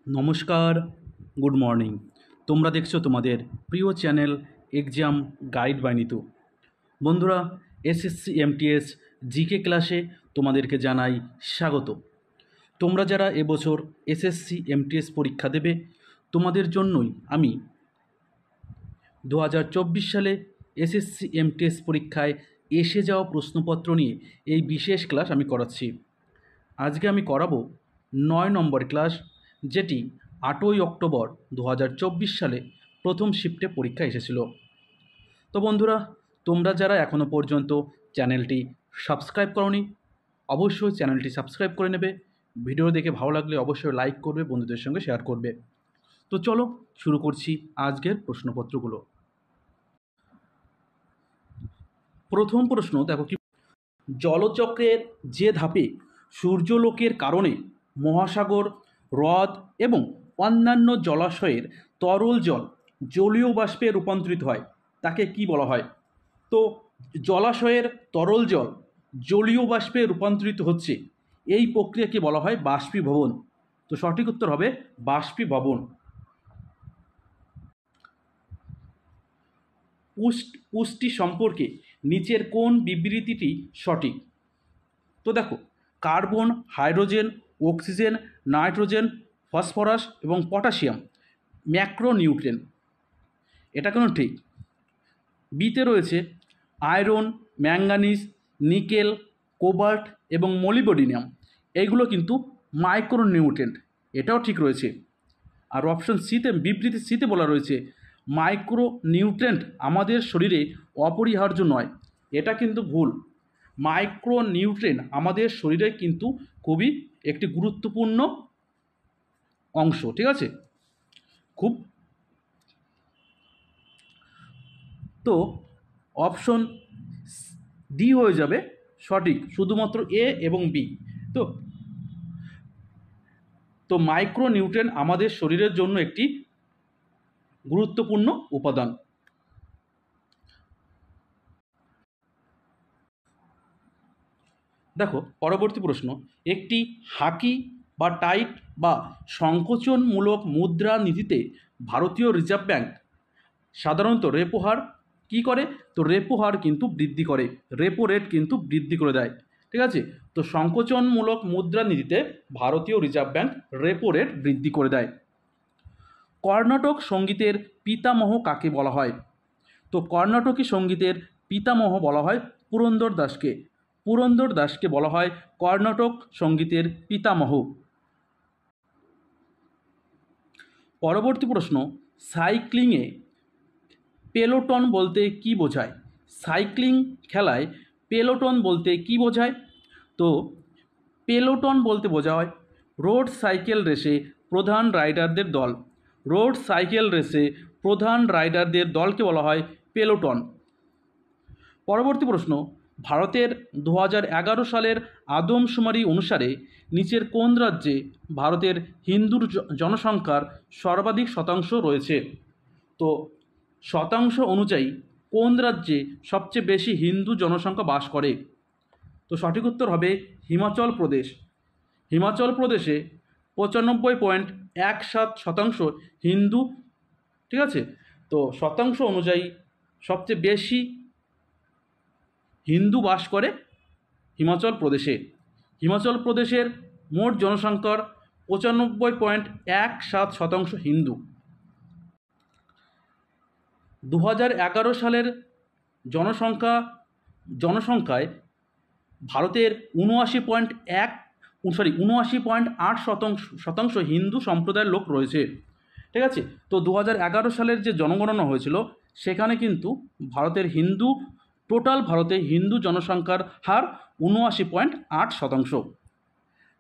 নমস্কার, good morning. তোমরা দেখছো তোমাদের প্রিয় channel exam guide by Nitu. বন্ধুরা, এসএসসি এমটিএস জিকে ক্লাসে তোমাদেরকে জানাই স্বাগত। তোমরা যারা এবছর এসএসসি এমটিএস পরীক্ষা দেবে, তোমাদের জন্যই আমি 2024 সালে এসএসসি এমটিএস পরীক্ষায় এসে যাওয়া প্রশ্নপত্র নিয়ে এই বিশেষ ক্লাস আমি করাচ্ছি। আজকে আমি করাবো 9 নম্বর ক্লাস, যেটি 8ই অক্টোবর 2024 সালে প্রথম শিফটে পরীক্ষা এসেছিল। তো বন্ধুরা, তোমরা যারা এখনও পর্যন্ত চ্যানেলটি সাবস্ক্রাইব করোনি, অবশ্যই চ্যানেলটি সাবস্ক্রাইব করে নেবে। ভিডিও দেখে ভালো লাগলে অবশ্যই লাইক করবে, বন্ধুদের সঙ্গে শেয়ার করবে। তো চলো শুরু করছি আজকের প্রশ্নপত্রগুলো। প্রথম প্রশ্ন দেখো কি, জলচক্রের যে ধাপে সূর্যালোকের কারণে মহাসাগর, হ্রদ এবং অন্যান্য জলাশয়ের তরল জল জলীয় বাষ্পে রূপান্তরিত হয়, তাকে কি বলা হয়? তো জলাশয়ের তরল জল জলীয় বাষ্পে রূপান্তরিত হচ্ছে, এই প্রক্রিয়াকে বলা হয় বাষ্পীভবন। তো সঠিক উত্তর হবে বাষ্পীভবন। পুষ্টি সম্পর্কে নিচের কোন বিবৃতিটি সঠিক? তো দেখো, carbon, hydrogen, oxygen, nitrogen, phosphorus এবং পটাশিয়াম ম্যাক্রোনিউট্রিয়েন্ট, এটা কেন ঠিক? বিতে রয়েছে আয়রন, ম্যাঙ্গানিজ, নিকেল, কোবাল্ট এবং মলিবডিনাম, এইগুলো কিন্তু মাইক্রোনিউট্রিয়েন্ট, এটাও ঠিক রয়েছে। আর অপশন সিতে, বিবৃতি সিতে বলা রয়েছে মাইক্রোনিউট্রিয়েন্ট আমাদের শরীরে অপরিহার্য নয়, এটা কিন্তু ভুল। মাইক্রোনিউট্রিয়েন্ট আমাদের শরীরে কিন্তু খুবই একটি গুরুত্বপূর্ণ অংশ, ঠিক আছে? খুব। তো অপশন ডি হয়ে যাবে সঠিক, শুধুমাত্র এ এবং বি। তো তো মাইক্রোনিউট্রিয়েন্ট আমাদের শরীরের জন্য একটি গুরুত্বপূর্ণ উপাদান। দেখো পরবর্তী প্রশ্ন, একটি হাকি বা টাইট বা সংকোচনমূলক মুদ্রা নীতিতে ভারতীয় রিজার্ভ ব্যাঙ্ক সাধারণত রেপো হার কী করে? তো রেপো হার কিন্তু বৃদ্ধি করে, রেপো রেট কিন্তু বৃদ্ধি করে দেয়, ঠিক আছে? তো সংকোচনমূলক মুদ্রা নীতিতে ভারতীয় রিজার্ভ ব্যাঙ্ক রেপো রেট বৃদ্ধি করে দেয়। কর্ণাটক সঙ্গীতের পিতামহ কাকে বলা হয়? তো কর্ণাটকী সঙ্গীতের পিতামহ বলা হয় পুরন্দর দাসকে। পুরন্দর দাসকে বলা হয় কর্ণাটক সঙ্গীতের পিতামহ। পরবর্তী প্রশ্ন, সাইক্লিংয়ে পেলোটন বলতে কি বোঝায়? সাইক্লিং খেলায় পেলোটন বলতে কি বোঝায়? তো পেলোটন বলতে বোঝায় রোড সাইকেল রেসে প্রধান রাইডারদের দল। রোড সাইকেল রেসে প্রধান রাইডারদের দলকে বলা হয় পেলোটন। পরবর্তী প্রশ্ন, ভারতের 2011 সালের আদমশুমারি অনুসারে নিচের কোন রাজ্যে ভারতের হিন্দুর জনসংখ্যার সর্বাধিক শতাংশ রয়েছে? তো শতাংশ অনুযায়ী কোন রাজ্যে সবচেয়ে বেশি হিন্দু জনসংখ্যা বাস করে? তো সঠিক উত্তর হবে হিমাচল প্রদেশ। হিমাচল প্রদেশে 95.17% হিন্দু, ঠিক আছে? তো শতাংশ অনুযায়ী সবচেয়ে বেশি হিন্দু বাস করে হিমাচল প্রদেশে। হিমাচল প্রদেশের মোট জনসংখ্যার 95.17% হিন্দু। 2011 সালের জনসংখ্যায় ভারতের 79.8% হিন্দু সম্প্রদায়ের লোক রয়েছে, ঠিক আছে? তো 2011 সালের যে জনগণনা হয়েছিল, সেখানে কিন্তু ভারতের ভারতে হিন্দু জনসংখ্যার হার 79.8%।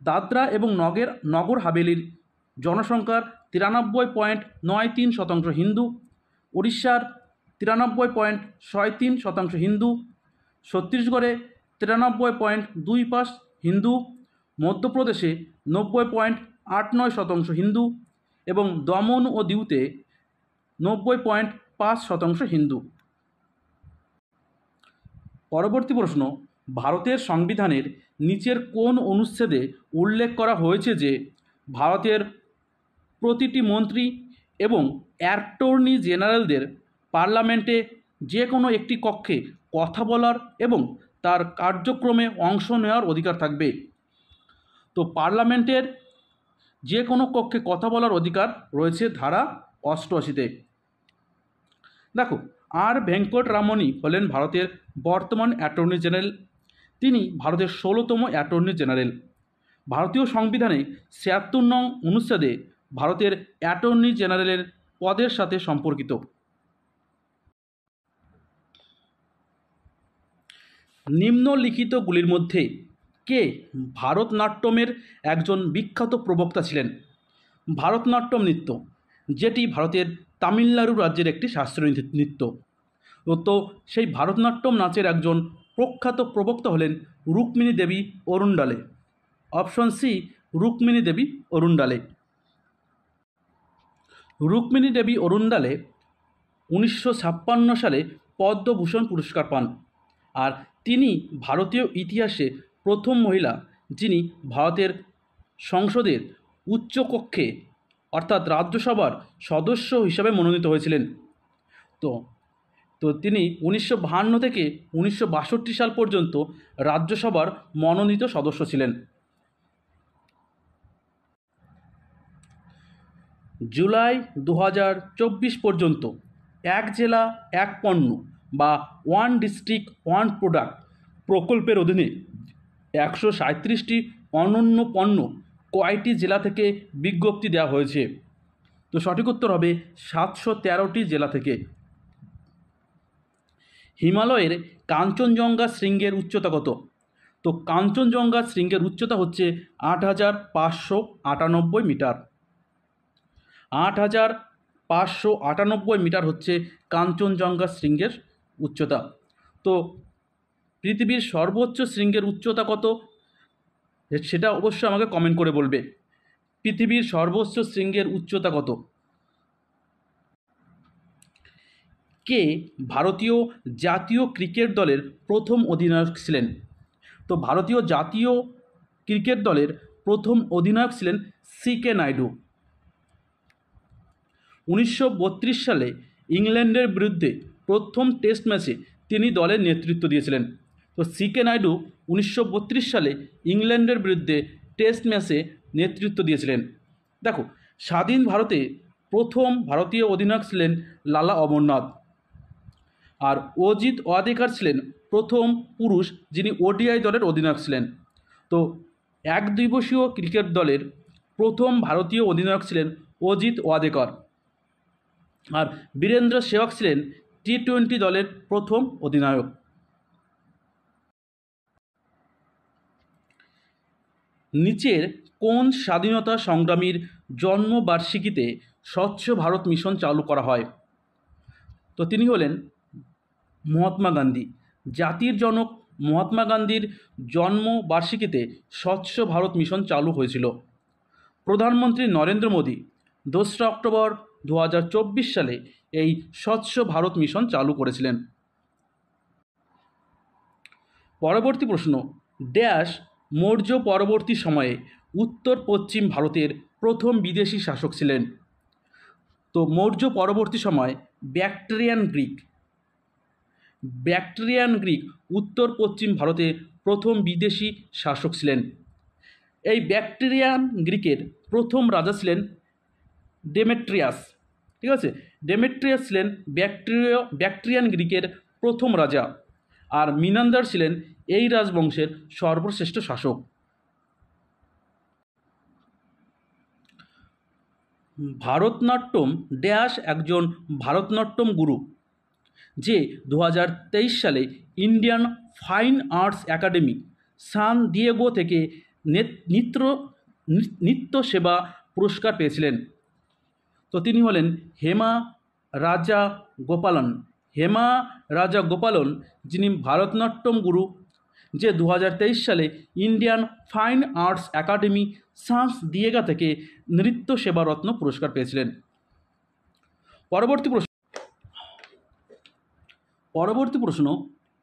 দাদরা এবং নগর হাভেলির জনসংখ্যার 93.93% হিন্দু, উড়িষ্যার 93.63% হিন্দু, ছত্তিশগড়ে 93.25 হিন্দু, মধ্যপ্রদেশে 90.89% হিন্দু এবং দমন ও দিউতে 90.5% হিন্দু। পরবর্তী প্রশ্ন, ভারতের সংবিধানের নিচের কোন অনুচ্ছেদে উল্লেখ করা হয়েছে যে ভারতের প্রতিটি মন্ত্রী এবং অ্যাটর্নি জেনারেলদের পার্লামেন্টে যে কোনো একটি কক্ষে কথা বলার এবং তার কার্যক্রমে অংশ নেওয়ার অধিকার থাকবে। তো পার্লামেন্টের যে কোনো কক্ষে কথা বলার অধিকার রয়েছে ধারা 88-তে। দেখো, আর ভেঙ্কটরামণি হলেন ভারতের বর্তমান অ্যাটর্নি জেনারেল। তিনি ভারতের 16তম অ্যাটর্নি জেনারেল। ভারতীয় সংবিধানে 76 নং অনুচ্ছেদে ভারতের অ্যাটর্নি জেনারেলের পদের সাথে সম্পর্কিত। নিম্নলিখিতগুলির মধ্যে কে ভারতনাট্যমের একজন বিখ্যাত প্রবক্তা ছিলেন? ভারতনাট্যম নৃত্য, যেটি ভারতের তামিলনাড়ু রাজ্যের একটি শাস্ত্রীয় নৃত্য। তো সেই ভারতনাট্যম নাচের একজন প্রখ্যাত প্রবক্তা হলেন রুক্মিণী দেবী অরুণ্ডালে। অপশন সি, রুক্মিণী দেবী অরুণ্ডালে। রুক্মিণী দেবী অরুণ্ডালে 1956 সালে পদ্মভূষণ পুরস্কার পান। আর তিনি ভারতীয় ইতিহাসে প্রথম মহিলা যিনি ভারতের সংসদের উচ্চকক্ষে অর্থাৎ রাজ্যসভার সদস্য হিসাবে মনোনীত হয়েছিলেন। তো তিনি 1952 থেকে 1962 সাল পর্যন্ত রাজ্যসভার মনোনীত সদস্য ছিলেন। জুলাই 2024 পর্যন্ত এক জেলা এক পণ্য বা ওয়ান ডিস্ট্রিক্ট ওয়ান প্রোডাক্ট প্রকল্পের অধীনে 137টি অনন্য পণ্য কয়টি জেলা থেকে বিজ্ঞপ্তি দেওয়া হয়েছে? তো সঠিক উত্তর হবে 713টি জেলা থেকে। হিমালয়ের কাঞ্চনজঙ্ঘা শৃঙ্গের উচ্চতা কত? তো কাঞ্চনজঙ্ঘা শৃঙ্গের উচ্চতা হচ্ছে 8598 মিটার। 8598 মিটার হচ্ছে কাঞ্চনজঙ্ঘা শৃঙ্গের উচ্চতা। তো পৃথিবীর সর্বোচ্চ শৃঙ্গের উচ্চতা কত সেটা অবশ্যই আমাকে কমেন্ট করে বলবে। পৃথিবীর সর্বোচ্চ শৃঙ্গের উচ্চতা কত? কে ভারতীয় জাতীয় ক্রিকেট দলের প্রথম অধিনায়ক ছিলেন? তো ভারতীয় জাতীয় ক্রিকেট দলের প্রথম অধিনায়ক ছিলেন সি.কে. নাইডু। 1932 সালে ইংল্যান্ডের বিরুদ্ধে প্রথম টেস্ট ম্যাচে তিনি দলের নেতৃত্ব দিয়েছিলেন। তো সি.কে. নাইডু 1932 সালে ইংল্যান্ডের বিরুদ্ধে টেস্ট ম্যাচে নেতৃত্ব দিয়েছিলেন। দেখো, স্বাধীন ভারতে প্রথম ভারতীয় অধিনায়ক ছিলেন লালা অমরনাথ। আর অজিত ওয়াদেকার ছিলেন প্রথম পুরুষ যিনি ওডিআই দলের অধিনায়ক ছিলেন। তো একদিবসীয় ক্রিকেট দলের প্রথম ভারতীয় অধিনায়ক ছিলেন অজিত ওয়াদেকর। আর বীরেন্দ্র সেহবাগ ছিলেন টি-20 দলের প্রথম অধিনায়ক। নিচের কোন স্বাধীনতা সংগ্রামীর জন্মবার্ষিকীতে স্বচ্ছ ভারত মিশন চালু করা হয়? তো তিনি হলেন মহাত্মা গান্ধী। জাতির জনক মহাত্মা গান্ধীর জন্মবার্ষিকীতে স্বচ্ছ ভারত মিশন চালু হয়েছিল। প্রধানমন্ত্রী নরেন্দ্র মোদী 2রা অক্টোবর 2024 সালে এই স্বচ্ছ ভারত মিশন চালু করেছিলেন। পরবর্তী প্রশ্ন, ড্যাশ মৌর্য পরবর্তী সময়ে উত্তর পশ্চিম ভারতের প্রথম বিদেশি শাসক ছিলেন? তো মৌর্য পরবর্তী সময় ব্যাকট্রিয়ান গ্রিক উত্তর পশ্চিম ভারতে প্রথম বিদেশি শাসক ছিলেন। এই ব্যাকট্রিয়ান গ্রিকের প্রথম রাজা ছিলেন ডেমেট্রিয়াস। ঠিক আছে, ডেমেট্রিয়াস ছিলেন ব্যাকট্রিয়ান গ্রিকের প্রথম রাজা। আর মিনান্দার ছিলেন এই রাজবংশের সর্বশ্রেষ্ঠ শাসক। ভারতনাট্যম ড্যাশ একজন ভারতনাট্যম গুরু যে 2023 সালে Indian fine arts academy San Diego থেকে নৃত্য সেবা পুরস্কার পেয়েছিলেন। তো তিনি হলেন হেমা রাজা গোপালন, যিনি ভারতনাট্যম গুরু যে 2023 সালে Indian fine arts Academy San Diego থেকে নৃত্য সেবারত্ন পুরস্কার পেয়েছিলেন। পরবর্তী প্রশ্ন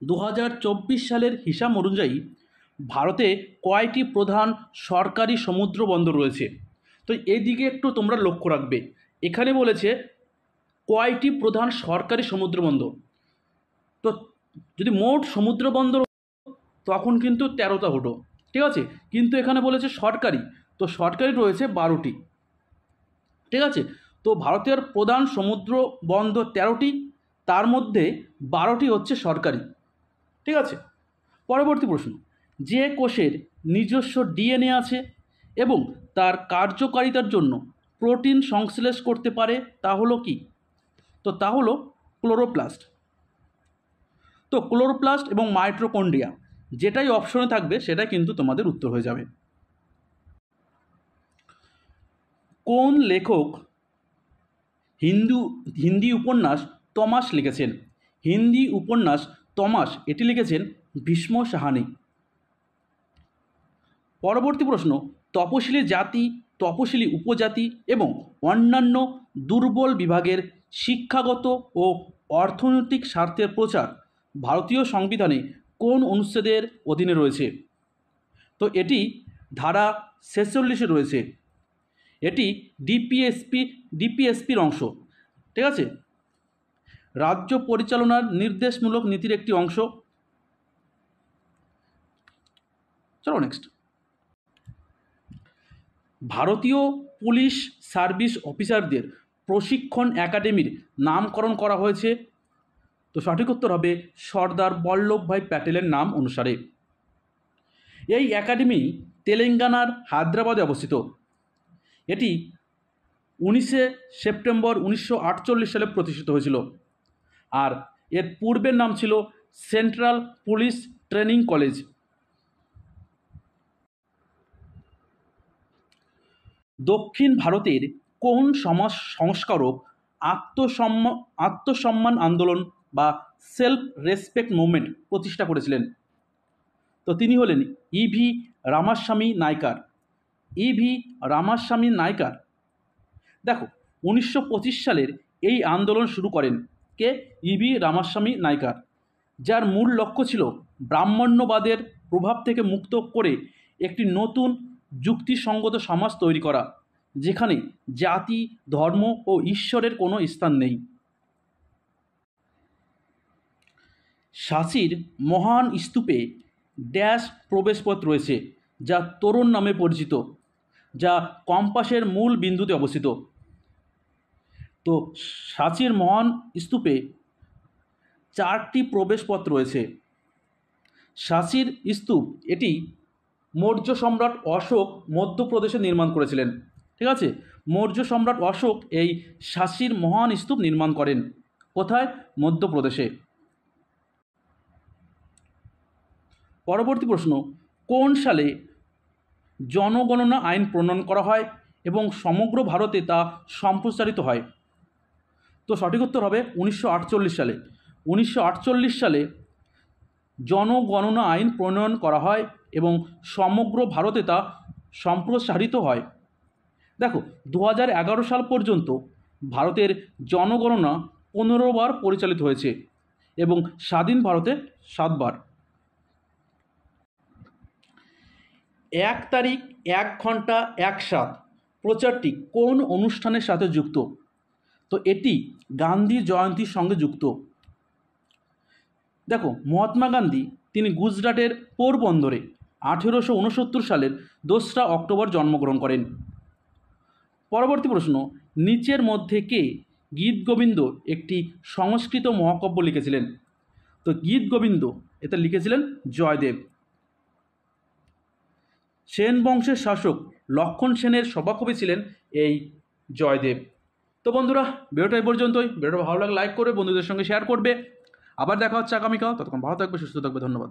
2024 সালের হিসাব অনুযায়ী ভারতে কয়টি প্রধান সরকারি সমুদ্র বন্দর রয়েছে? তো এদিকে একটু তোমরা লক্ষ্য রাখবে। এখানে বলেছে কয়টি প্রধান সরকারি সমুদ্রবন্দর। তো যদি মোট সমুদ্রবন্দর তখন কিন্তু 13টা হতো, ঠিক আছে, কিন্তু এখানে বলেছে সরকারি, তো সরকারি রয়েছে 12টি, ঠিক আছে। তো ভারতের প্রধান সমুদ্র বন্দর 13টি, তার মধ্যে 12টি হচ্ছে সরকারি, ঠিক আছে। পরবর্তী প্রশ্ন, যে কোষের নিজস্ব ডিএনএ আছে এবং তার কার্যকারিতার জন্য প্রোটিন সংশ্লেষ করতে পারে তা হলো কি? তো তা হলো ক্লোরোপ্লাস্ট। তো ক্লোরোপ্লাস্ট এবং মাইটোকন্ড্রিয়া যেটাই অপশনে থাকবে সেটাই কিন্তু তোমাদের উত্তর হয়ে যাবে। কোন লেখক হিন্দি উপন্যাস তমাস লিখেছেন? হিন্দি উপন্যাস তমাস এটি লিখেছেন ভীষ্ম সাহানি। পরবর্তী প্রশ্ন, তপশিলি জাতি, তপশিলি উপজাতি এবং অন্যান্য দুর্বল বিভাগের শিক্ষাগত ও অর্থনৈতিক স্বার্থের প্রচার ভারতীয় সংবিধানে কোন অনুচ্ছেদের অধীনে রয়েছে? তো এটি ধারা 46-এ রয়েছে। এটি ডিপিএসপির অংশ, ঠিক আছে, রাজ্য পরিচালনার নির্দেশমূলক নীতির একটি অংশ। চলো নেক্সট, ভারতীয় পুলিশ সার্ভিস অফিসারদের প্রশিক্ষণ একাডেমির নামকরণ করা হয়েছে। তো সঠিক উত্তর হবে সর্দার বল্লভভাই প্যাটেলের নাম অনুসারে। এই একাডেমি তেলেঙ্গানার হায়দ্রাবাদে অবস্থিত। এটি 19শে সেপ্টেম্বর 1948 সালে প্রতিষ্ঠিত হয়েছিল, আর এর পূর্বের নাম ছিল সেন্ট্রাল পুলিশ ট্রেনিং কলেজ। দক্ষিণ ভারতের কোন সমাজ সংস্কারক আত্মসম্মান আন্দোলন বা সেলফ রেসপেক্ট মুভমেন্ট প্রতিষ্ঠা করেছিলেন? তো তিনি হলেন ইভি রামাস্বামী নাইকার। ইভি রামাস্বামী নাইকার, দেখো 1925 সালের এই আন্দোলন শুরু করেন কে? ইভি রামাস্বামী নাইকার, যার মূল লক্ষ্য ছিল ব্রাহ্মণ্যবাদের প্রভাব থেকে মুক্ত করে একটি নতুন যুক্তিসঙ্গত সমাজ তৈরি করা, যেখানে জাতি, ধর্ম ও ঈশ্বরের কোনো স্থান নেই। সাঁচির মহান স্তূপে ড্যাশ প্রবেশপথ রয়েছে, যা তোরণ নামে পরিচিত, যা কম্পাসের মূল বিন্দুতে অবস্থিত। তো সাঁচির মহান স্তূপে 4টি প্রবেশপথ রয়েছে। সাঁচির স্তূপ এটি মৌর্য সম্রাট অশোক মধ্যপ্রদেশে নির্মাণ করেছিলেন, ঠিক আছে। মৌর্য সম্রাট অশোক এই সাঁচির মহান স্তূপ নির্মাণ করেন। কোথায়? মধ্যপ্রদেশে। পরবর্তী প্রশ্ন, কোন সালে জনগণনা আইন প্রণয়ন করা হয় এবং সমগ্র ভারতে তা সম্প্রসারিত হয়? তো সঠিক উত্তর হবে 1948 সালে। 1948 সালে জনগণনা আইন প্রণয়ন করা হয় এবং সমগ্র ভারতে তা সম্প্রসারিত হয়। দেখো 2011 সাল পর্যন্ত ভারতের জনগণনা 15 বার পরিচালিত হয়েছে এবং স্বাধীন ভারতে 7 বার। 1 তারিখ 1 ঘন্টা 1 সাত প্রচারটি কোন অনুষ্ঠানের সাথে যুক্ত? তো এটি গান্ধী জয়ন্তীর সঙ্গে যুক্ত। দেখো মহাত্মা গান্ধী তিনি গুজরাটের পোরবন্দরে 1869 সালের 2রা অক্টোবর জন্মগ্রহণ করেন। পরবর্তী প্রশ্ন, নিচের মধ্যে কে গীতগোবিন্দ একটি সংস্কৃত মহাকাব্য লিখেছিলেন? তো গীতগোবিন্দ এটা লিখেছিলেন জয়দেব। সেন বংশের শাসক লক্ষণ সেনের সভাকবি ছিলেন এই জয়দেব। তো বন্ধুরা ভিডিওটা এই পর্যন্তই। ভিডিওটা ভালো লাগলে লাইক করবে, বন্ধুদের সঙ্গে শেয়ার করবে। আবার দেখা হচ্ছে আগামীকাল। ততক্ষণ ভালো থাকবে, সুস্থ থাকবে। ধন্যবাদ।